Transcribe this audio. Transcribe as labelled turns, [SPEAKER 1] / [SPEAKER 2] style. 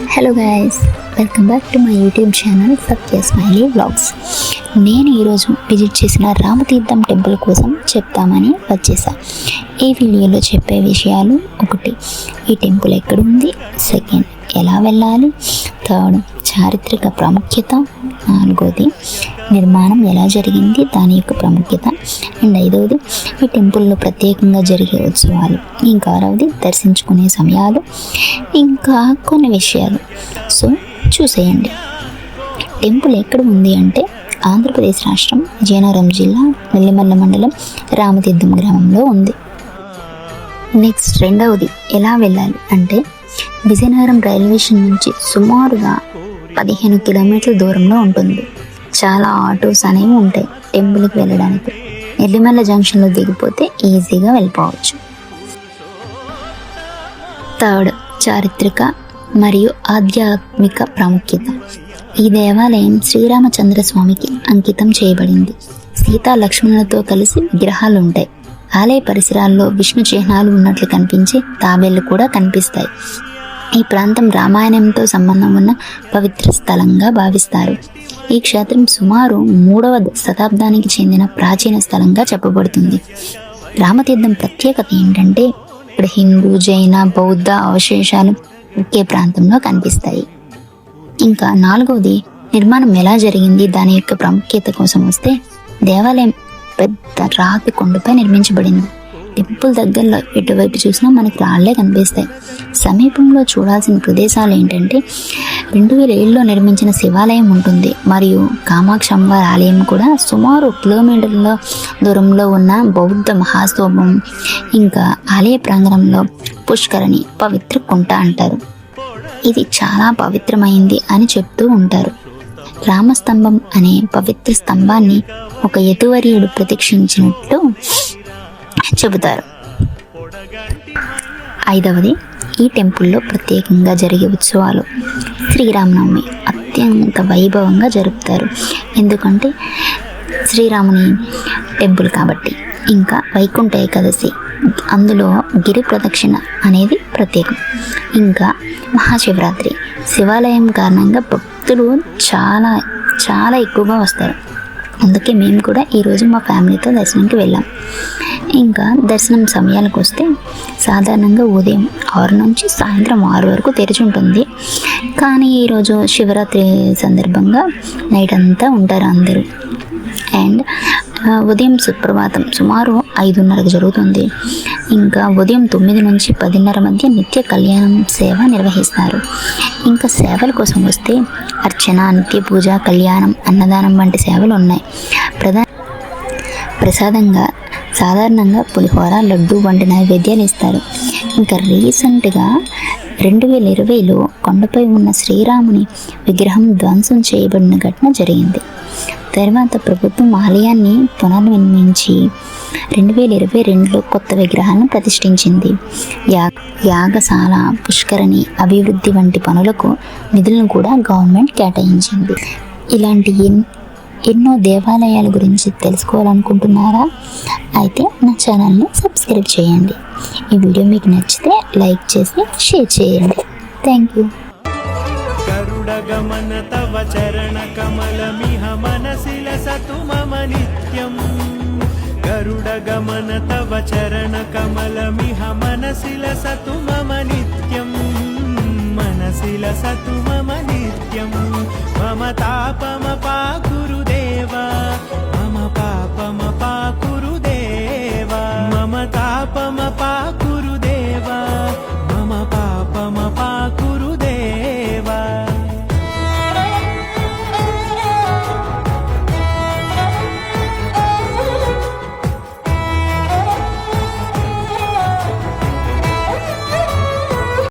[SPEAKER 1] Hello guys, welcome back to my YouTube channel Satya smiley vlogs. నేను ఈరోజు visit చేసిన Ramatheertham temple కోసం చెప్తామని వచ్చేసా. ఈ వీడియోలో చెప్పే విషయాలు: ఒకటి, ఈ టెంపుల్ ఎక్కడ ఉంది; సెకండ్, ఎలా వెళ్ళాలి; థర్డ్, చారిత్రక ప్రాముఖ్యత; నాలుగోది, నిర్మాణం ఎలా జరిగింది, దాని యొక్క ప్రాముఖ్యత; అండ్ ఐదవది, ఈ టెంపుల్లో ప్రత్యేకంగా జరిగే ఉత్సవాలు; ఇంకా ఆరవది, దర్శించుకునే సమయాలు, ఇంకా కొన్ని విషయాలు. సో చూసేయండి. టెంపుల్ ఎక్కడ ఉంది అంటే ఆంధ్రప్రదేశ్ రాష్ట్రం, విజయనగరం జిల్లా, నెల్లిమర్ల మండలం, రామతీర్థం గ్రామంలో ఉంది. నెక్స్ట్, రెండవది, ఎలా వెళ్ళాలి అంటే విజయనగరం రైల్వే స్టేషన్ నుంచి సుమారుగా 15 కిలోమీటర్ల దూరంలో ఉంటుంది. చాలా ఆటోస్ అనేవి ఉంటాయి టెంపుల్కి వెళ్ళడానికి. నెల్లిమర్ల జంక్షన్లో దిగిపోతే ఈజీగా వెళ్ళిపోవచ్చు. థర్డ్, చారిత్రక మరియు ఆధ్యాత్మిక ప్రాముఖ్యత. ఈ దేవాలయం శ్రీరామచంద్ర స్వామికి అంకితం చేయబడింది. సీతా లక్ష్మణులతో కలిసి విగ్రహాలు ఉంటాయి. ఆలయ పరిసరాల్లో విష్ణు చిహ్నాలు ఉన్నట్లు కనిపించే తాబేళ్లు కూడా కనిపిస్తాయి. ఈ ప్రాంతం రామాయణంతో సంబంధం ఉన్న పవిత్ర స్థలంగా భావిస్తారు. ఈ క్షేత్రం సుమారు 3వ శతాబ్దానికి చెందిన ప్రాచీన స్థలంగా చెప్పబడుతుంది. రామతీర్థం ప్రత్యేకత ఏంటంటే ఇక్కడ హిందూ, జైన, బౌద్ధ అవశేషాలు ఒకే ప్రాంతంలో కనిపిస్తాయి. ఇంకా నాలుగవది, నిర్మాణం ఎలా జరిగింది, దాని యొక్క ప్రాముఖ్యత కోసం వస్తే దేవాలయం పెద్ద రాతి కొండపై నిర్మించబడింది. టెంపుల్ దగ్గరలో ఎటువైపు చూసినా మనకి రాళ్లే కనిపిస్తాయి. సమీపంలో చూడాల్సిన ప్రదేశాలు ఏంటంటే 2007లో నిర్మించిన శివాలయం ఉంటుంది, మరియు కామాక్షి అమ్మవారి ఆలయం కూడా. సుమారు కిలోమీటర్ల దూరంలో ఉన్న బౌద్ధ మహాస్తూపం, ఇంకా ఆలయ ప్రాంగణంలో పుష్కరిణి, పవిత్ర కుంట అంటారు. ఇది చాలా పవిత్రమైంది అని చెప్తూ ఉంటారు. రామస్తంభం అనే పవిత్ర స్తంభాన్ని ఒక యతువర్యుడు ప్రతిష్ఠించినట్లు చెబుతారు. ఐదవది, ఈ టెంపుల్లో ప్రత్యేకంగా జరిగే ఉత్సవాలు. శ్రీరామనవమి అత్యంత వైభవంగా జరుపుతారు, ఎందుకంటే శ్రీరాముని టెంపుల్ కాబట్టి. ఇంకా వైకుంఠ ఏకాదశి, అందులో గిరి ప్రదక్షిణ అనేది ప్రత్యేకం. ఇంకా మహాశివరాత్రి, శివాలయం కారణంగా భక్తులు చాలా చాలా ఎక్కువగా వస్తారు. అందుకే మేము కూడా ఈరోజు మా ఫ్యామిలీతో దర్శనంకి వెళ్ళాం. ఇంకా దర్శనం సమయాలకు వస్తే సాధారణంగా ఉదయం 6 నుంచి సాయంత్రం 6 వరకు తెరిచి ఉంటుంది. కానీ ఈరోజు శివరాత్రి సందర్భంగా నైట్ అంతా ఉంటారు అందరూ. అండ్ ఉదయం సుప్రభాతం సుమారు 5:30కు జరుగుతుంది. ఇంకా ఉదయం 9 నుంచి 10:30 మధ్య నిత్య కళ్యాణం సేవ నిర్వహిస్తారు. ఇంకా సేవల కోసం వస్తే అర్చన, నిత్య పూజ, కళ్యాణం, అన్నదానం వంటి సేవలు ఉన్నాయి. ప్రసాదంగా సాధారణంగా పులిహోర, లడ్డు వంటి నైవేద్యాలు ఇస్తారు. ఇంకా రీసెంట్గా 2020లో కొండపై ఉన్న శ్రీరాముని విగ్రహం ధ్వంసం చేయబడిన ఘటన జరిగింది. తర్వాత ప్రభుత్వం ఆలయాన్ని పునర్నిర్మించి 2022లో కొత్త విగ్రహాలను ప్రతిష్ఠించింది. యాగశాల, పుష్కరిణి అభివృద్ధి వంటి పనులకు నిధులను కూడా గవర్నమెంట్ కేటాయించింది. ఇలాంటి ఎన్నో దేవాలయాల గురించి తెలుసుకోవాలనుకుంటున్నారా? అయితే నా ఛానల్ని సబ్స్క్రైబ్ చేయండి. ఈ వీడియో మీకు నచ్చితే లైక్ చేసి షేర్ చేయండి. Thank you.
[SPEAKER 2] గరుడగమన తవ చరణ కమలమిహ మనసిల సతు మమ నిత్యం. గరుడగమన తవ చరణ కమలమిహ మనసిల సతు మమ నిత్యం. మనసిల సతు మమ నిత్యం. మమ తాపమ పా గురుదేవా.